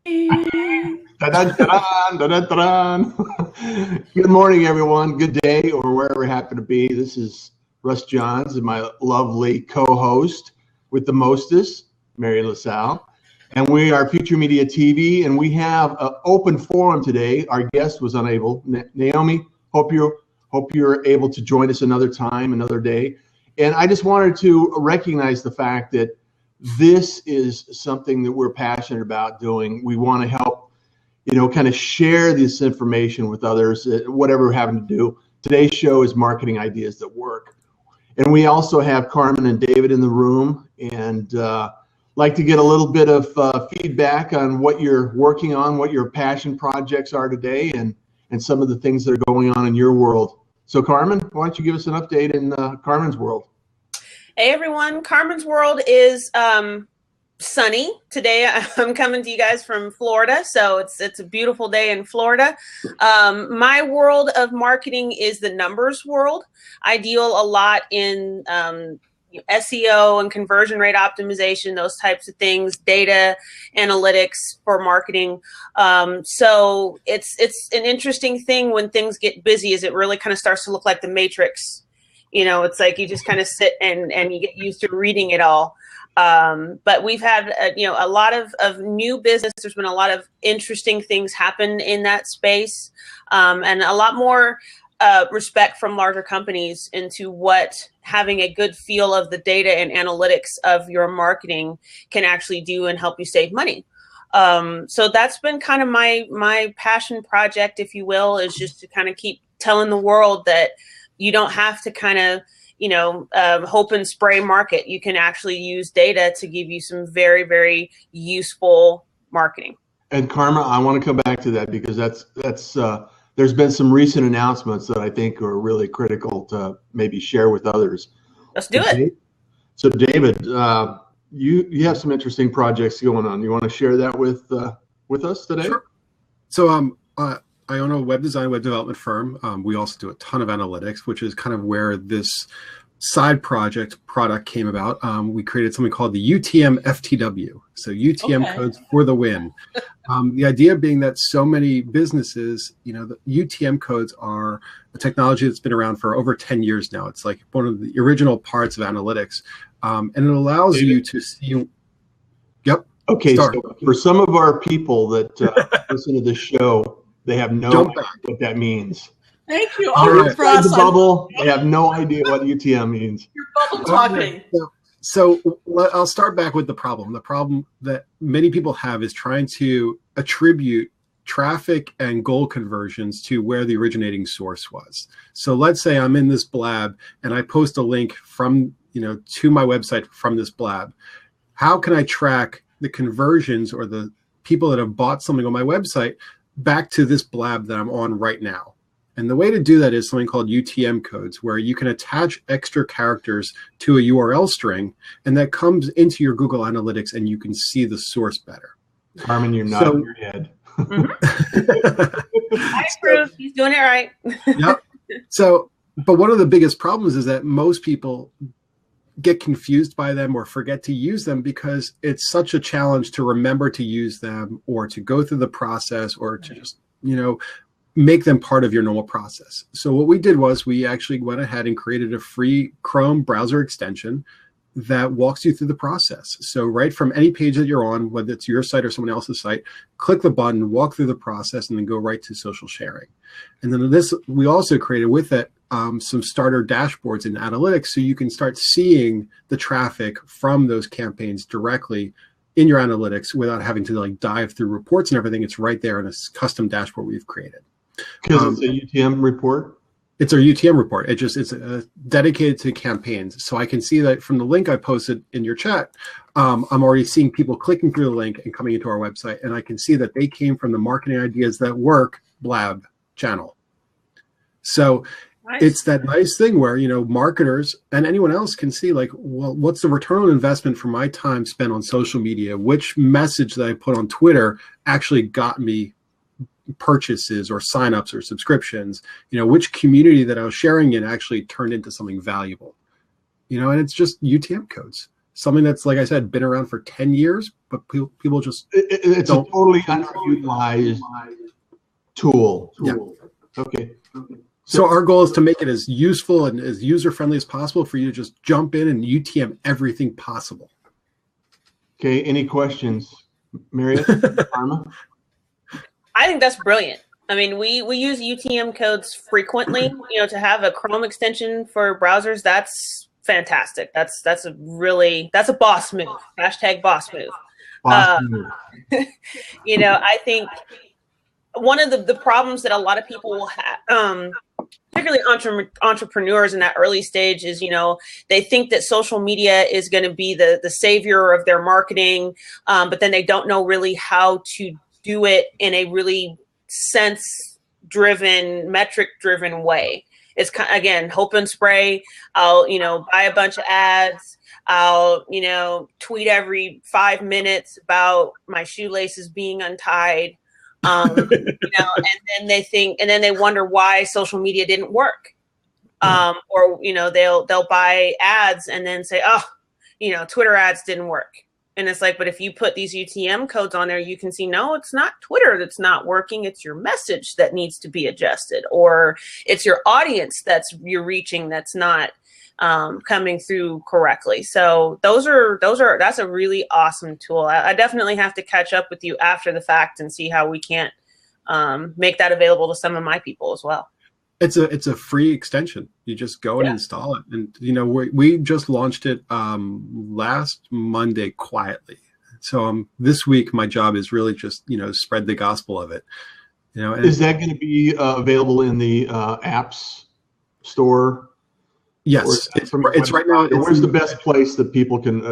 Da-dun, da-dun, da-dun, da-dun. Good morning, everyone. Good day, or wherever you happen to be. This is Russ Johns and my lovely co-host with the mostest, Mary LaSalle. And we are Future Media TV, and we have an open forum today. Our guest was unable. Naomi, hope you're able to join us another time, another day. And I just wanted to recognize the fact that this is something that we're passionate about doing. We want to help, kind of share this information with others, whatever we're having to do. Today's show is Marketing Ideas That Work. And we also have Carmen and David in the room, and like to get a little bit of feedback on what you're working on, what your passion projects are today, and some of the things that are going on in your world. So Carmen, why don't you give us an update in Carmen's world? Hey everyone, Carmen's world is sunny. Today I'm coming to you guys from Florida, so it's a beautiful day in Florida. My world of marketing is the numbers world. I deal a lot in SEO and conversion rate optimization, those types of things, data analytics for marketing. So it's an interesting thing when things get busy, is it really kind of starts to look like the Matrix. It's like you just kind of sit and you get used to reading it all. But we've had, a lot of new business. There's been a lot of interesting things happen in that space, and a lot more respect from larger companies into what having a good feel of the data and analytics of your marketing can actually do and help you save money. So that's been kind of my passion project, if you will, is just to kind of keep telling the world that you don't have to kind of, hope and spray market. You can actually use data to give you some very, very useful marketing. And Karma, I want to come back to that because that's there's been some recent announcements that I think are really critical to maybe share with others. Let's do it. So David, you have some interesting projects going on. You want to share that with us today? Sure. So I own a web design, web development firm. We also do a ton of analytics, which is kind of where this side product came about. We created something called the UTM FTW. So UTM codes for the win. The idea being that so many businesses, the UTM codes are a technology that's been around for over 10 years now. It's like one of the original parts of analytics. And it allows you to see. Yep. Okay. So for some of our people that listen to this show, they have no idea what that means. Thank you. Inside the bubble, they have no idea what UTM means. You're bubble talking. So I'll start back with the problem. The problem that many people have is trying to attribute traffic and goal conversions to where the originating source was. So let's say I'm in this blab and I post a link from, to my website from this blab. How can I track the conversions or the people that have bought something on my website back to this blab that I'm on right now? And the way to do that is something called UTM codes, where you can attach extra characters to a URL string, and that comes into your Google Analytics, and you can see the source better. Carmen, you're nodding your head. I approve. He's doing it right. Yep. So, but one of the biggest problems is that most people get confused by them or forget to use them because it's such a challenge to remember to use them or to go through the process or to just, make them part of your normal process. So what we did was we actually went ahead and created a free Chrome browser extension that walks you through the process. So right from any page that you're on, whether it's your site or someone else's site, click the button, walk through the process, and then go right to social sharing. And then we also created with it some starter dashboards in analytics, so you can start seeing the traffic from those campaigns directly in your analytics without having to dive through reports and everything. It's right there in a custom dashboard we've created. Because it's a UTM report? It's our UTM report. It's dedicated to campaigns. So I can see that from the link I posted in your chat, I'm already seeing people clicking through the link and coming into our website. And I can see that they came from the Marketing Ideas That Work Blab channel. So nice. It's that nice thing where, marketers and anyone else can see well, what's the return on investment for my time spent on social media? Which message that I put on Twitter actually got me purchases or signups or subscriptions, which community that I was sharing in actually turned into something valuable, and it's just UTM codes. something that's, like I said, been around for 10 years, but people just it's don't. a totally underutilized tool. Yeah. Okay. So our goal is to make it as useful and as user-friendly as possible for you to just jump in and UTM everything possible. Okay. Any questions, Mariette? Karma? I think that's brilliant. I mean, we use UTM codes frequently. To have a Chrome extension for browsers, that's fantastic. That's a boss move. Hashtag boss move. Boss move. I think one of the problems that a lot of people will have, particularly entrepreneurs in that early stage, is they think that social media is going to be the savior of their marketing, but then they don't know really how to do it in a really sense-driven, metric-driven way. It's again, hope and spray. I'll buy a bunch of ads. I'll tweet every 5 minutes about my shoelaces being untied. And then they wonder why social media didn't work. Or they'll buy ads and then say, Twitter ads didn't work. And it's like, but if you put these UTM codes on there, you can see, no, it's not Twitter that's not working. It's your message that needs to be adjusted, or it's your audience you're reaching that's not coming through correctly. So that's a really awesome tool. I definitely have to catch up with you after the fact and see how we can't make that available to some of my people as well. It's a free extension. You just go and install it. And, we just launched it last Monday quietly. So this week, my job is really just, spread the gospel of it. And is that going to be available in the apps store? Yes. It's right now. Where's the best place that people can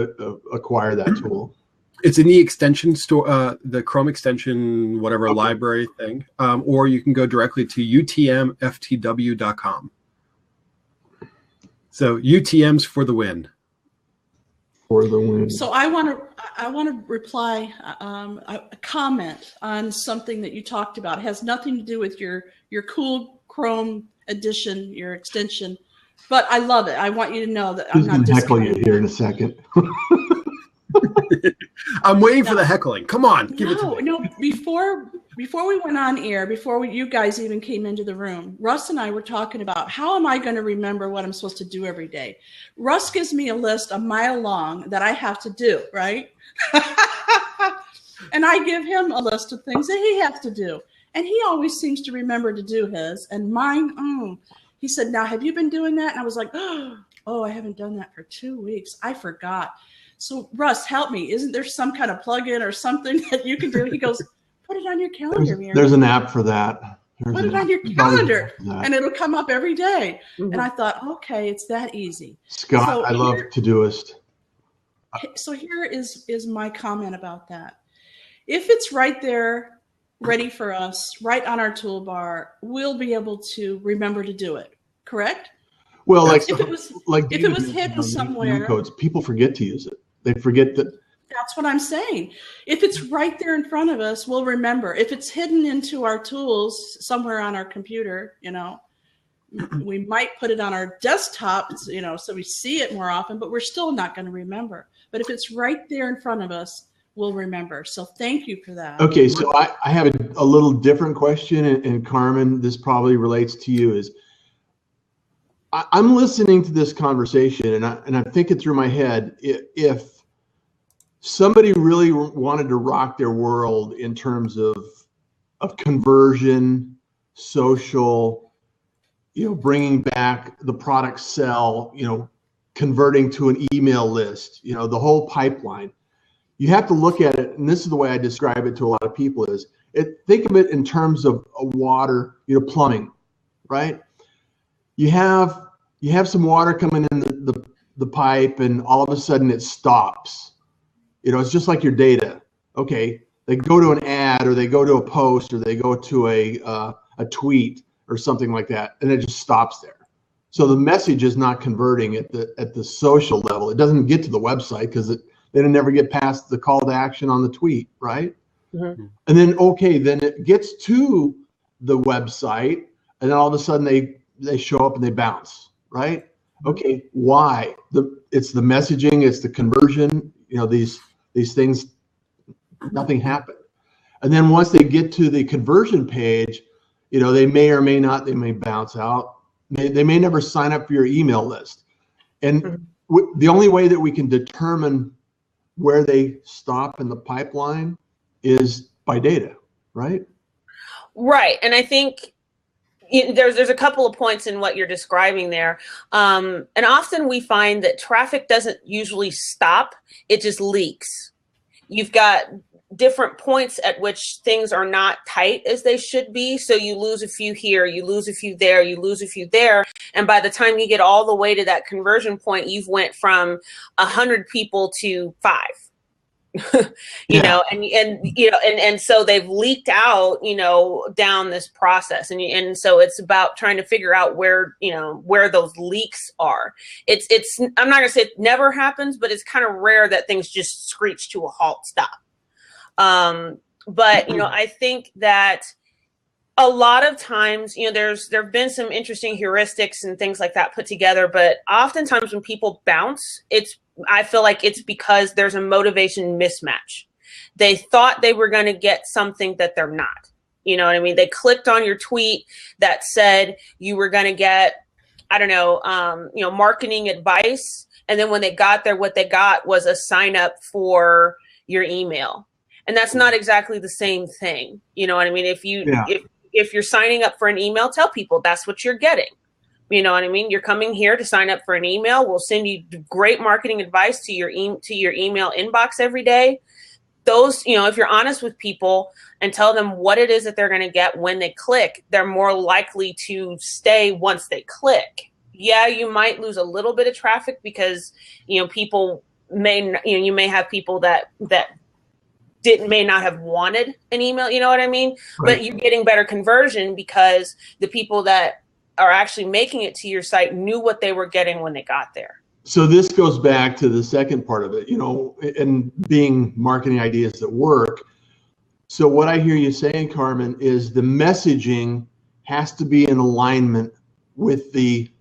acquire that tool? It's in the extension store, the Chrome extension, whatever library thing, or you can go directly to utmftw.com. So UTM's for the win. For the win. So I want to reply a comment on something that you talked about. It has nothing to do with your cool Chrome edition, your extension, but I love it. I want you to know that I'm not heckling you here in a second. I'm waiting for the heckling. Come on, give it to me. No, before we went on air, you guys even came into the room, Russ and I were talking about how am I going to remember what I'm supposed to do every day. Russ gives me a list a mile long that I have to do, right? And I give him a list of things that he has to do. And he always seems to remember to do his. And mine, he said, now, have you been doing that? And I was like, oh, I haven't done that for 2 weeks. I forgot. So, Russ, help me. Isn't there some kind of plug-in or something that you can do? He goes, put it on your calendar, Mary. There's an app for that. Put it on your calendar, and it'll come up every day. Mm-hmm. And I thought, okay, it's that easy. Scott, so I love Todoist. So here is my comment about that. If it's right there, ready for us, right on our toolbar, we'll be able to remember to do it. Correct? Well, if it was hidden somewhere, codes, people forget to use it. They forget that. That's what I'm saying. If it's right there in front of us, we'll remember. If it's hidden into our tools somewhere on our computer, we might put it on our desktop, so we see it more often, but we're still not going to remember. But if it's right there in front of us, we'll remember. So thank you for that. Okay, so I have a little different question, and Carmen, this probably relates to you. I'm listening to this conversation, and I'm thinking through my head, if somebody really wanted to rock their world in terms of conversion, social, bringing back the product sell, converting to an email list, the whole pipeline, you have to look at it. And this is the way I describe it to a lot of people think of it in terms of water, plumbing, right? You have some water coming in the pipe, and all of a sudden it stops. It's just like your data. Okay, they go to an ad, or they go to a post, or they go to a tweet or something like that, and it just stops there. So the message is not converting at the social level. It doesn't get to the website because they didn't never get past the call to action on the tweet, right? Mm-hmm. And then then it gets to the website, and then all of a sudden they show up and they bounce, right? Okay, why? It's the messaging, it's the conversion, these things, nothing happened. And then once they get to the conversion page, they may or may not, they may bounce out. They may never sign up for your email list. And the only way that we can determine where they stop in the pipeline is by data, right? Right. And I think there's a couple of points in what you're describing there. And often we find that traffic doesn't usually stop, it just leaks. You've got different points at which things are not tight as they should be. So you lose a few here, you lose a few there, you lose a few there. And by the time you get all the way to that conversion point, you've went from 100 people to 5. And so they've leaked out, down this process. And so it's about trying to figure out where those leaks are. I'm not gonna say it never happens, but it's kind of rare that things just screech to a halt, stop. But I think that a lot of times, there've been some interesting heuristics and things like that put together, but oftentimes when people bounce, I feel like it's because there's a motivation mismatch. They thought they were going to get something that they're not. You know what I mean? They clicked on your tweet that said you were going to get, I don't know, marketing advice. And then when they got there, what they got was a sign up for your email. And that's not exactly the same thing. You know what I mean? If you're signing up for an email, tell people that's what you're getting. You know what I mean? You're coming here to sign up for an email. We'll send you great marketing advice to your email inbox every day. Those, if you're honest with people and tell them what it is that they're going to get when they click, they're more likely to stay once they click. Yeah, you might lose a little bit of traffic because, people you may have people that may not have wanted an email, you know what I mean? Right. But you're getting better conversion because the people that are actually making it to your site knew what they were getting when they got there. So this goes back to the second part of it, and being marketing ideas that work. So what I hear you saying, Carmen, is the messaging has to be in alignment with the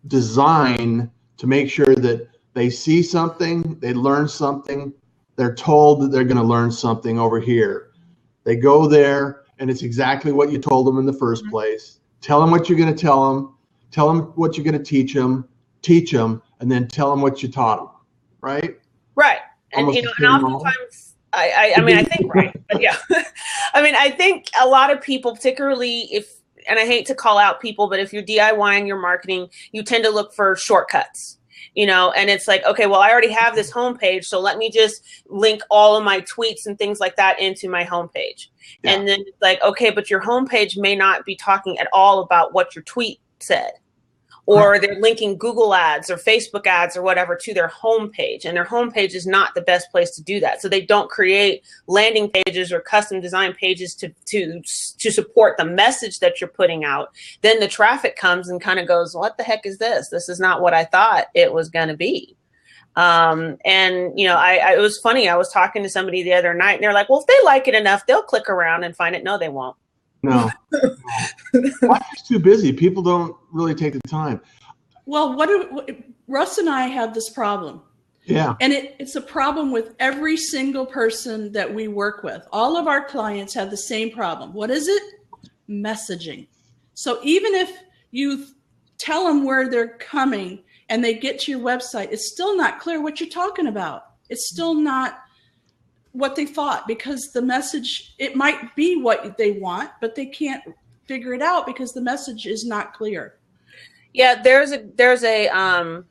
design to make sure that they see something, they learn something, they're told that they're going to learn something over here. They go there and it's exactly what you told them in the first place. Tell them what you're going to tell them what you're going to teach them, and then tell them what you taught them, right? Right. And, and oftentimes, I think, right. But yeah, I think a lot of people, particularly and I hate to call out people, but if you're DIYing your marketing, you tend to look for shortcuts. And it's like, okay, well, I already have this homepage, so let me just link all of my tweets and things like that into my homepage. Yeah. And then it's like, okay, but your homepage may not be talking at all about what your tweet said. Or they're linking Google ads or Facebook ads or whatever to their homepage, and their homepage is not the best place to do that. So they don't create landing pages or custom design pages to support the message that you're putting out. Then the traffic comes and kind of goes, what the heck is this? This is not what I thought it was going to be. It was funny. I was talking to somebody the other night and they're like, well, if they like it enough, they'll click around and find it. No, they won't. No. Life is too busy. People don't really take the time. Well, Russ and I have this problem. Yeah. And it's a problem with every single person that we work with. All of our clients have the same problem. What is it? Messaging. So even if you tell them where they're coming and they get to your website, it's still not clear what you're talking about. It's still not what they thought, because the message, it might be what they want, but they can't figure it out because the message is not clear. Yeah, there's a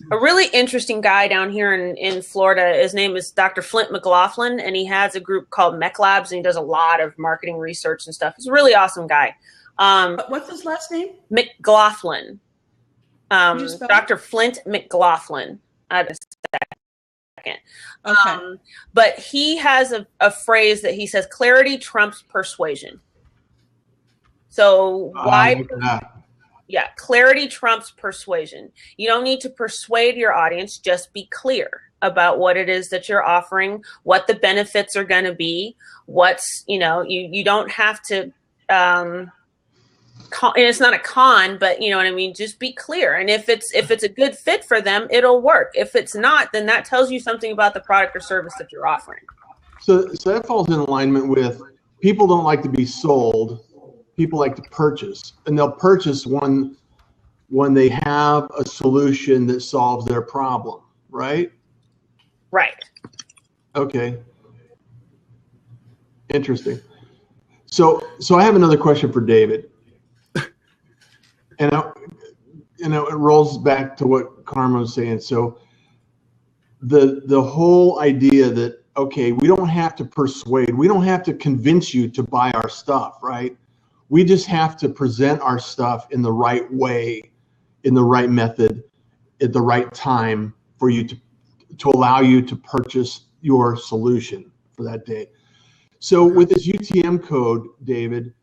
really interesting guy down here in Florida. His name is Dr. Flint McLaughlin, and he has a group called Mech Labs, and he does a lot of marketing research and stuff. He's a really awesome guy. What's his last name? McLaughlin. Dr. Flint McLaughlin. Okay. But he has a phrase that he says, clarity trumps persuasion. So clarity trumps persuasion. You don't need to persuade your audience, just be clear about what it is that you're offering, what the benefits are going to be, you don't have to and it's not a con, but you know what I mean? Just be clear. And if it's a good fit for them, it'll work. If it's not, then that tells you something about the product or service that you're offering. So that falls in alignment with people don't like to be sold. People like to purchase, and they'll purchase when they have a solution that solves their problem, right? Right. Okay. Interesting. So I have another question for David. And it rolls back to what Carmen was saying. So the whole idea that, okay, we don't have to persuade, we don't have to convince you to buy our stuff, right? We just have to present our stuff in the right way, in the right method, at the right time for you to allow you to purchase your solution for that day. So with this UTM code, David,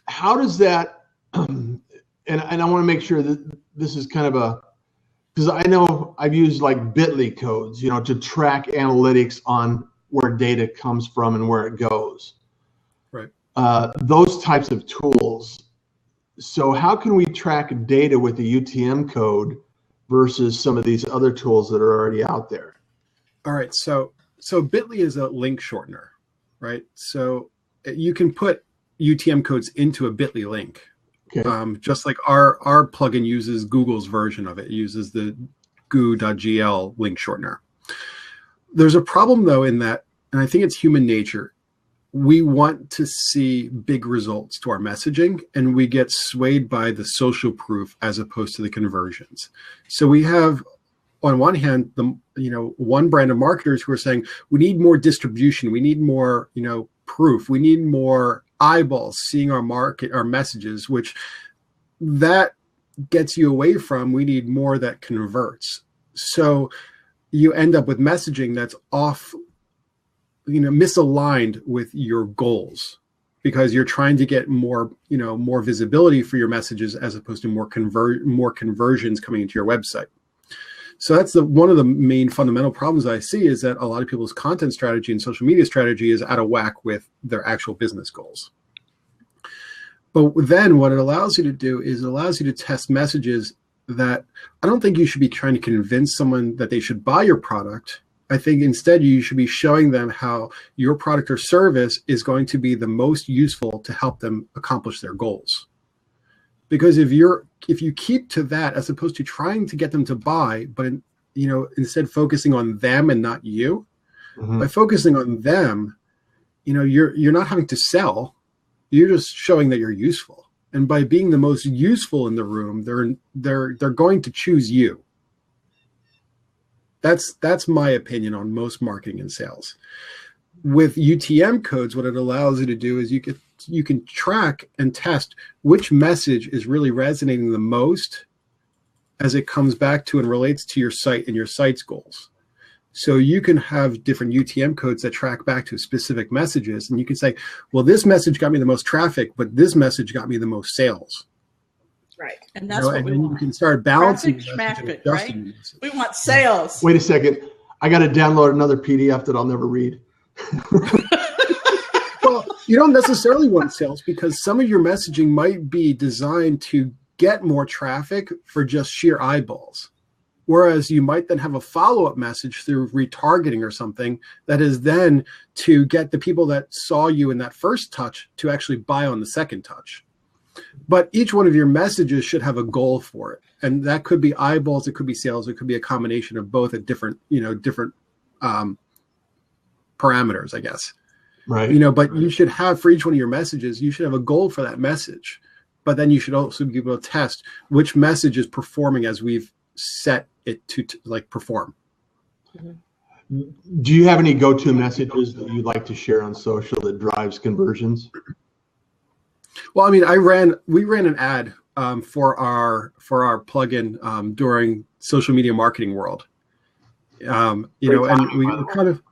how does that, and I want to make sure that this is kind of because I know I've used like bit.ly codes, you know, to track analytics on where data comes from and where it goes. Right. Those types of tools. So how can we track data with the UTM code versus some of these other tools that are already out there? All right. So bit.ly is a link shortener, right? So you can put UTM codes into a bit.ly link. Okay. Just like our plugin uses Google's version of it. It uses the goo.gl link shortener. There's a problem though in that, and I think it's human nature. We want to see big results to our messaging, and we get swayed by the social proof as opposed to the conversions. So we have, on one hand, one brand of marketers who are saying we need more distribution, we need more, proof, we need more eyeballs seeing our messages, which that gets you away from. We need more that converts. So you end up with messaging that's off, misaligned with your goals, because you're trying to get more visibility for your messages as opposed to more conversions coming into your website. So that's one of the main fundamental problems I see, is that a lot of people's content strategy and social media strategy is out of whack with their actual business goals. But then what it allows you to do is it allows you to test messages that I don't think you should be trying to convince someone that they should buy your product. I think instead you should be showing them how your product or service is going to be the most useful to help them accomplish their goals. Because if you keep to that as opposed to trying to get them to buy, but instead focusing on them and not you, by focusing on them, you're not having to sell. You're just showing that you're useful. And by being the most useful in the room, they're going to choose you. That's my opinion on most marketing and sales. With UTM codes, what it allows you to do is you can track and test which message is really resonating the most as it comes back to and relates to your site and your site's goals. So you can have different UTM codes that track back to specific messages, and you can say, well, this message got me the most traffic, but this message got me the most sales. Right. And that's what we want. You can start balancing traffic, right? We want sales. Wait a second. I got to download another PDF that I'll never read. Well, you don't necessarily want sales, because some of your messaging might be designed to get more traffic for just sheer eyeballs. Whereas you might then have a follow-up message through retargeting or something that is then to get the people that saw you in that first touch to actually buy on the second touch. But each one of your messages should have a goal for it. And that could be eyeballs, it could be sales, it could be a combination of both at different parameters, I guess. Right. But you should have, for each one of your messages, you should have a goal for that message. But then you should also be able to test which message is performing as we've set it to perform. Do you have any go-to messages that you'd like to share on social that drives conversions? Well, I mean, we ran an ad for our plugin during Social Media Marketing World. And we kind of,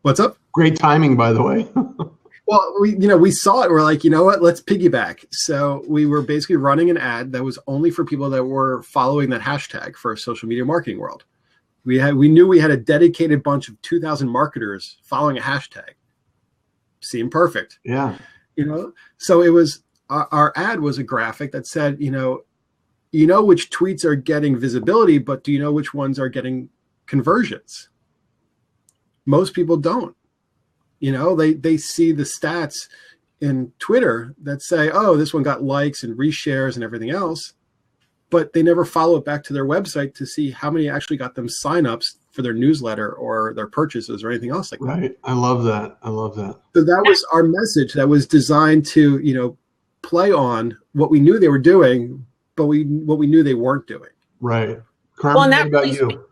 what's up? Great timing, by the way. Well, we saw it. We're like, you know what? Let's piggyback. So we were basically running an ad that was only for people that were following that hashtag for Social Media Marketing World. We knew we had a dedicated bunch of 2,000 marketers following a hashtag. Seemed perfect. Yeah. So it was our ad was a graphic that said, you know which tweets are getting visibility, but do you know which ones are getting conversions? Most people don't. They see the stats in Twitter that say, oh, this one got likes and reshares and everything else, but they never follow it back to their website to see how many actually got them signups for their newsletter or their purchases or anything else like that. Right. I love that. So that was our message that was designed to, play on what we knew they were doing, but what we knew they weren't doing. Right. Carmen, what about you?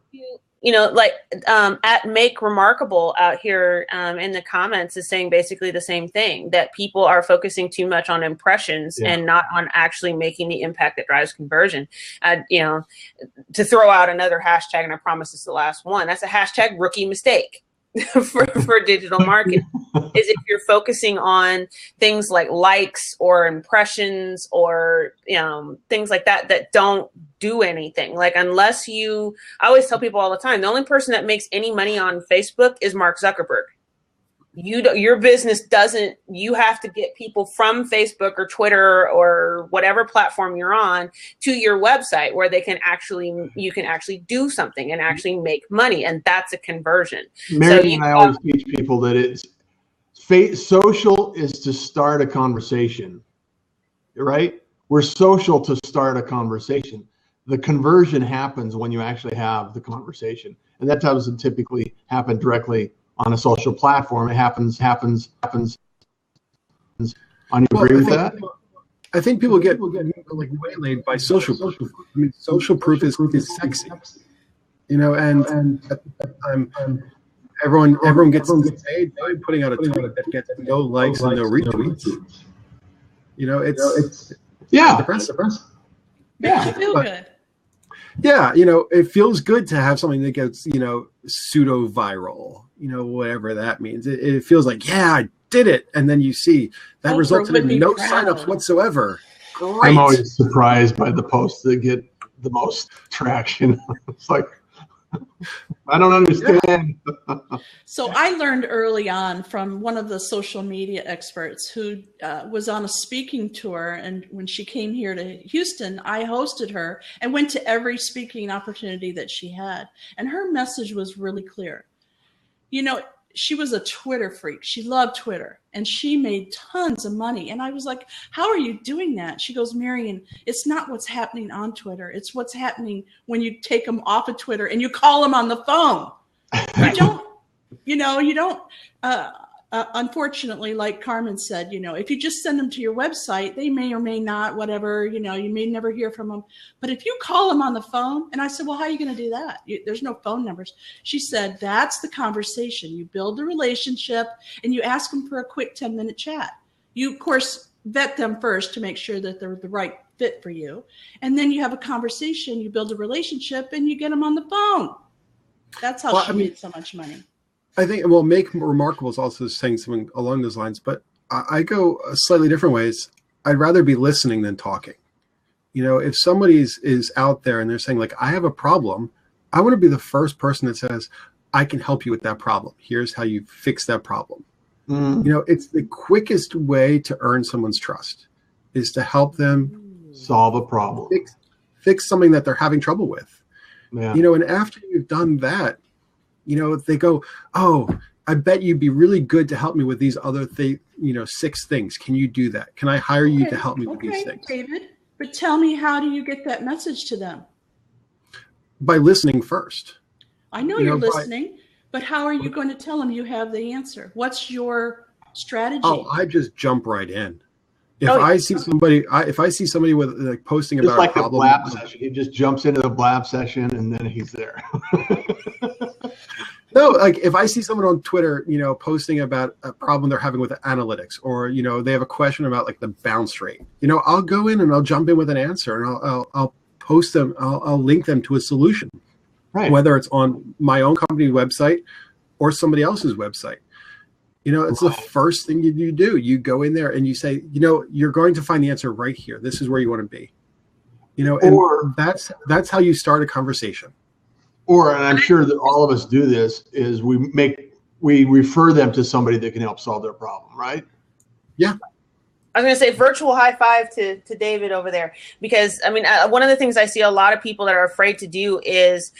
At Make Remarkable out here in the comments is saying basically the same thing, that people are focusing too much on impressions and not on actually making the impact that drives conversion. To throw out another hashtag, and I promise it's the last one, that's a hashtag rookie mistake. for digital marketing is if you're focusing on things like likes or impressions or things like that don't do anything. Like, unless I always tell people all the time, the only person that makes any money on Facebook is Mark Zuckerberg. Your business doesn't. You have to get people from Facebook or Twitter or whatever platform you're on to your website where you can actually do something and actually make money, and that's a conversion. Mary and I always teach people that social is to start a conversation, right? We're social to start a conversation. The conversion happens when you actually have the conversation, and that doesn't typically happen directly on a social platform. It happens on you. Agree with that? I think people get like waylaid by social proof. I mean, social proof is sexy, and everyone gets paid by putting out a tweet that gets no likes and no retweets. It's depressing. Makes you feel good. Yeah, it feels good to have something that gets, pseudo viral, whatever that means. It feels like, yeah, I did it. And then you see that resulted in no signups whatsoever. Great. I'm always surprised by the posts that get the most traction. It's like, I don't understand. So I learned early on from one of the social media experts who was on a speaking tour. And when she came here to Houston, I hosted her and went to every speaking opportunity that she had. And her message was really clear. She was a Twitter freak. She loved Twitter and she made tons of money. And I was like, how are you doing that? She goes, Marion, it's not what's happening on Twitter. It's what's happening when you take them off of Twitter and you call them on the phone. You don't, unfortunately, like Carmen said, if you just send them to your website, they may or may not, whatever, you may never hear from them. But if you call them on the phone, and I said, well, how are you going to do that? There's no phone numbers. She said, that's the conversation. You build a relationship and you ask them for a quick 10-minute chat. You, of course, vet them first to make sure that they're the right fit for you. And then you have a conversation, you build a relationship, and you get them on the phone. That's how she made so much money. I think, Make Remarkable is also saying something along those lines, but I go slightly different ways. I'd rather be listening than talking. If somebody is out there and they're saying, like, I have a problem, I want to be the first person that says, I can help you with that problem. Here's how you fix that problem. It's the quickest way to earn someone's trust is to help them solve a problem, fix something that they're having trouble with. Yeah. And after you've done that, they go, oh, I bet you'd be really good to help me with these other 6 things. Can you do that? Can I hire you to help me with these things? David, but tell me, how do you get that message to them? By listening first. I know you're listening, but how are you going to tell them you have the answer? What's your strategy? Oh, I just jump right in. If I see somebody with like posting about like a problem, the blab session, he just jumps into the blab session and then he's there. No, like if I see someone on Twitter, posting about a problem they're having with analytics, or they have a question about like the bounce rate, I'll go in and I'll jump in with an answer, and I'll post them, I'll link them to a solution, right? Whether it's on my own company website or somebody else's website. It's the first thing you do. You go in there and you say, you're going to find the answer right here. This is where you want to be. And that's how you start a conversation. And I'm sure that all of us do this, is we refer them to somebody that can help solve their problem, right? Yeah. I was going to say virtual high five to David over there, because I mean, one of the things I see a lot of people that are afraid to do is,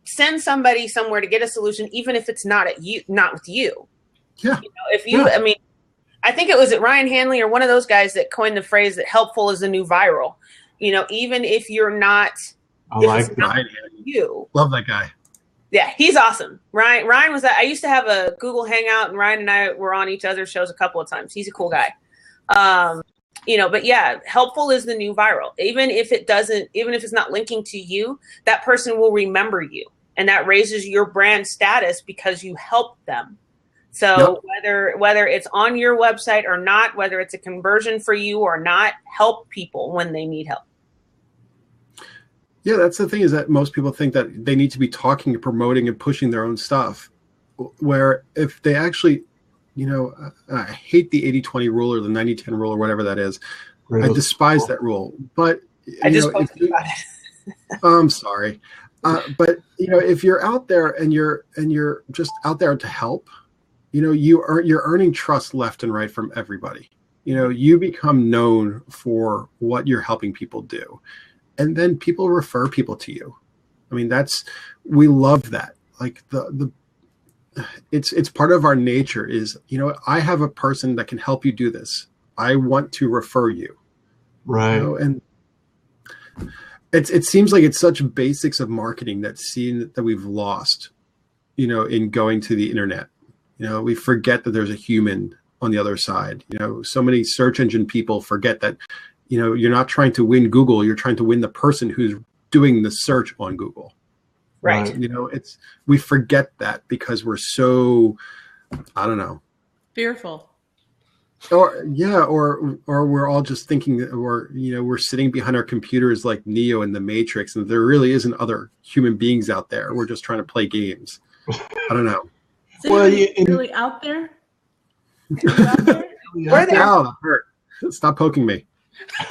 send somebody somewhere to get a solution, even if it's not with you. Yeah. If you, I mean, I think it was Ryan Hanley or one of those guys that coined the phrase that helpful is the new viral. Even if you're not, I like Ryan. You love that guy. Yeah, he's awesome. Ryan was I used to have a Google Hangout, and Ryan and I were on each other's shows a couple of times. He's a cool guy. But yeah, helpful is the new viral. Even if it's not linking to you, that person will remember you, and that raises your brand status because you helped them. So whether it's on your website or not, whether it's a conversion for you or not, help people when they need help. Yeah, that's the thing, is that most people think that they need to be talking and promoting and pushing their own stuff, where if they actually, I hate the 80-20 rule or the 90-10 rule or whatever that is. Right. I despise that rule. But I just posted about it. I'm sorry. But if you're out there and you're just out there to help, you're earning trust left and right from everybody. You become known for what you're helping people do. And then people refer people to you. I mean, we love that. Like it's part of our nature is, I have a person that can help you do this. I want to refer you. Right. And it seems like it's such basics of marketing that we've lost, in going to the internet. We forget that there's a human on the other side. So many search engine people forget that, you're not trying to win Google. You're trying to win the person who's doing the search on Google. Right. We forget that because we're so, I don't know. Fearful. Or we're all just thinking that we're sitting behind our computers like Neo in the Matrix, and there really isn't other human beings out there. We're just trying to play games. I don't know. Is anybody really out there? Out there? We're there. Ow, that hurt. Stop poking me.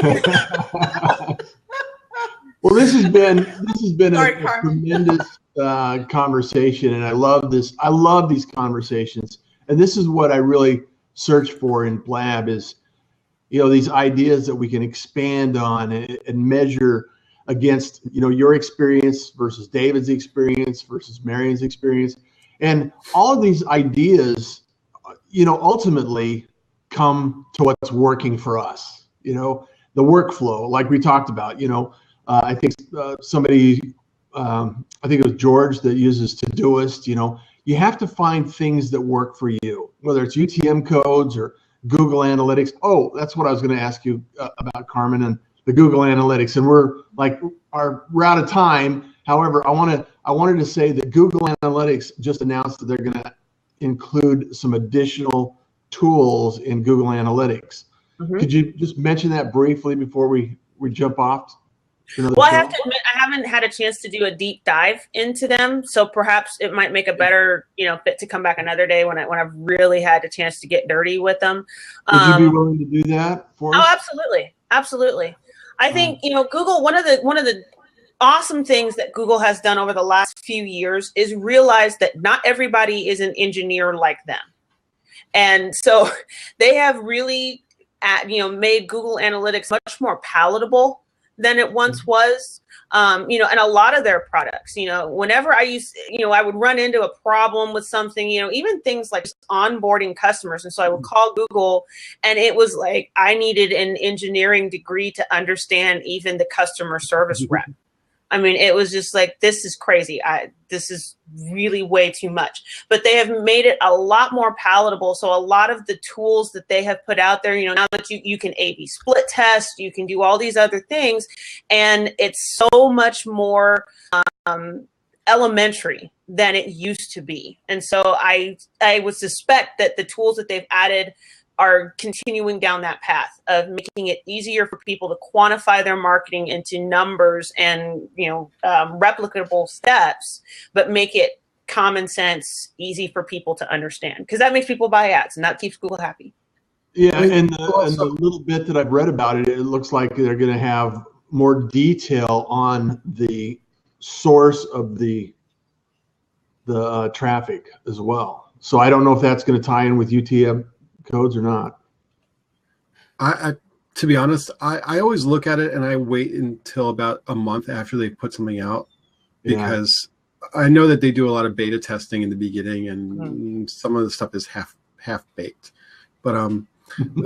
Well, this has been a tremendous conversation, and I love this. I love these conversations, and this is what I really search for in Blab is, these ideas that we can expand on and measure against, your experience versus David's experience versus Marion's experience, and all of these ideas, ultimately come to what's working for us. The workflow, like we talked about. I think somebody, I think it was George that uses Todoist. You have to find things that work for you, whether it's UTM codes or Google Analytics. Oh, that's what I was going to ask you about, Carmen, and the Google Analytics. And we're out of time. However, I wanted to say that Google Analytics just announced that they're going to include some additional tools in Google Analytics. Mm-hmm. Could you just mention that briefly before we jump off? Well, I have to admit, I haven't had a chance to do a deep dive into them, so perhaps it might make a better, fit to come back another day when I've really had a chance to get dirty with them. Would you be willing to do that for us? Oh, absolutely. I think Google. One of the awesome things that Google has done over the last few years is realize that not everybody is an engineer like them, and so they have really, made Google Analytics much more palatable than it once was, and a lot of their products, whenever I would run into a problem with something, even things like just onboarding customers. And so I would call Google, and it was like, I needed an engineering degree to understand even the customer service rep. I mean, it was just like, this is crazy. This is really way too much. But they have made it a lot more palatable. So a lot of the tools that they have put out there, now that you can A/B split test, you can do all these other things, and it's so much more elementary than it used to be. And so I would suspect that the tools that they've added are continuing down that path of making it easier for people to quantify their marketing into numbers and, replicable steps, but make it common sense, easy for people to understand, because that makes people buy ads and that keeps Google happy. Yeah, and the little bit that I've read about it, it looks like they're going to have more detail on the source of the traffic as well. So I don't know if that's going to tie in with UTM codes or not? I to be honest, I always look at it and I wait until about a month after they put something out, because I know that they do a lot of beta testing in the beginning, and some of the stuff is half baked. But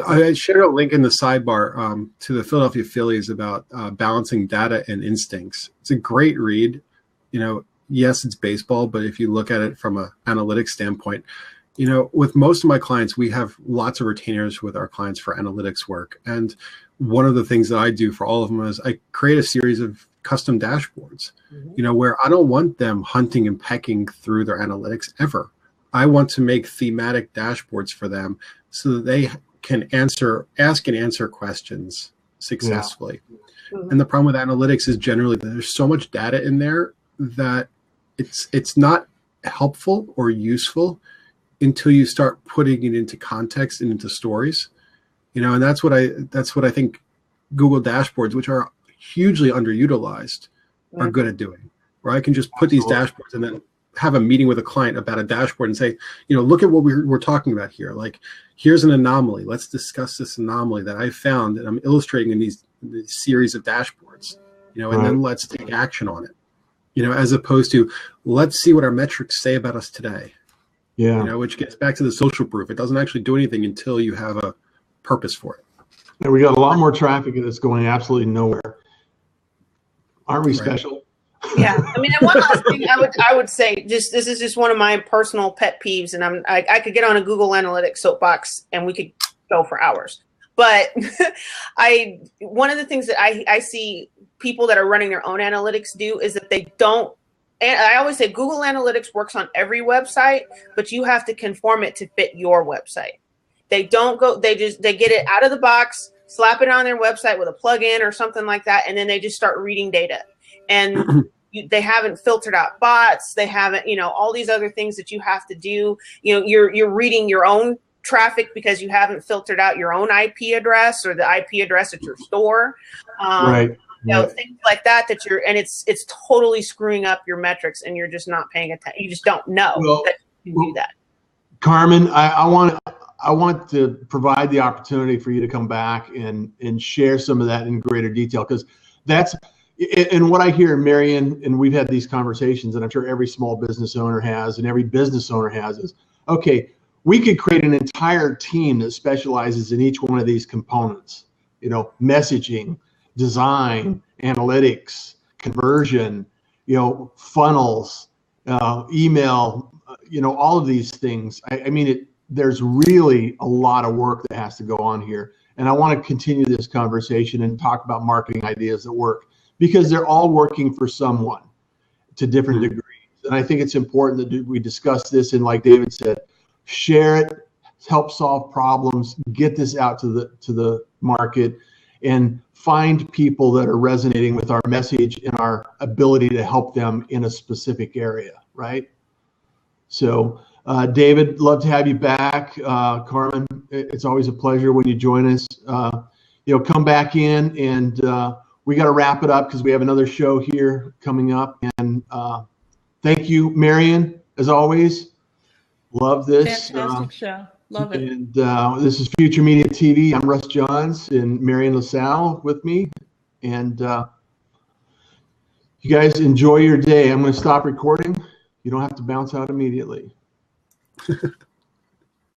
I shared a link in the sidebar to the Philadelphia Phillies about balancing data and instincts. It's a great read. You know, yes, it's baseball, but if you look at it from an analytics standpoint, you know, with most of my clients, we have lots of retainers with our clients for analytics work. And one of the things that I do for all of them is I create a series of custom dashboards, you know, where I don't want them hunting and pecking through their analytics ever. I want to make thematic dashboards for them so that they can ask and answer questions successfully. And the problem with analytics is generally there's so much data in there that it's not helpful or useful until you start putting it into context and into stories, you know. And that's what I think Google dashboards, which are hugely underutilized, are good at doing. Where I can just put these dashboards and then have a meeting with a client about a dashboard and say, you know, look at what we're talking about here. Like, here's an anomaly. Let's discuss this anomaly that I found and I'm illustrating in these series of dashboards, you know, and then let's take action on it, you know, as opposed to let's see what our metrics say about us today. Yeah. You know, which gets back to the social proof. It doesn't actually do anything until you have a purpose for it. And we got a lot more traffic that's going absolutely nowhere. Aren't we special? Yeah. I mean, and one last thing I would say, this is just one of my personal pet peeves, and I could get on a Google Analytics soapbox and we could go for hours. But one of the things that I see people that are running their own analytics do is that they don't. And I always say Google Analytics works on every website, but you have to conform it to fit your website. They don't go, they get it out of the box, slap it on their website with a plugin or something like that, and then they just start reading data. And they haven't filtered out bots. They haven't, you know, all these other things that you have to do. You know, you're reading your own traffic because you haven't filtered out your own IP address or the IP address at your store. You know, things like that and it's totally screwing up your metrics, and you're just not paying attention. You just don't know that you can do that. Carmen, I want to provide the opportunity for you to come back and share some of that in greater detail, because that's, and what I hear, Marion, and we've had these conversations, and I'm sure every small business owner has, and every business owner has, is, okay, we could create an entire team that specializes in each one of these components, you know, messaging, design, analytics, conversion, you know, funnels, email, you know, all of these things. I mean, there's really a lot of work that has to go on here. And I want to continue this conversation and talk about marketing ideas that work, because they're all working for someone to different degrees. And I think it's important that we discuss this, and like David said, share it, help solve problems, get this out to the market, and find people that are resonating with our message and our ability to help them in a specific area, right? So, David, love to have you back. Carmen, it's always a pleasure when you join us. You know, come back in, and we got to wrap it up because we have another show here coming up. And thank you, Marion, as always. Love this. Fantastic show. Love it. And this is Future Media TV. I'm Russ Johns and Marion LaSalle with me. And you guys enjoy your day. I'm going to stop recording. You don't have to bounce out immediately.